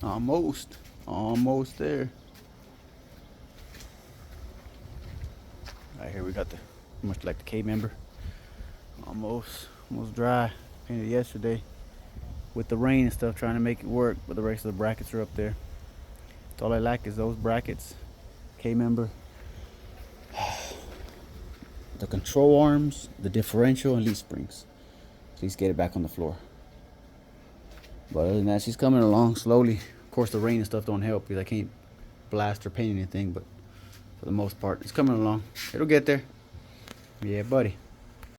Almost there. Right here we got the much like the K member. Almost dry. Painted yesterday with the rain and stuff, trying to make it work, but the rest of the brackets are up there. That's all I lack is those brackets, K member, the control arms, the differential, and leaf springs. Please get it back on the floor. But other than that, she's coming along slowly. Of course, the rain and stuff don't help because I can't blast or paint anything, but for the most part, it's coming along. It'll get there. Yeah, buddy.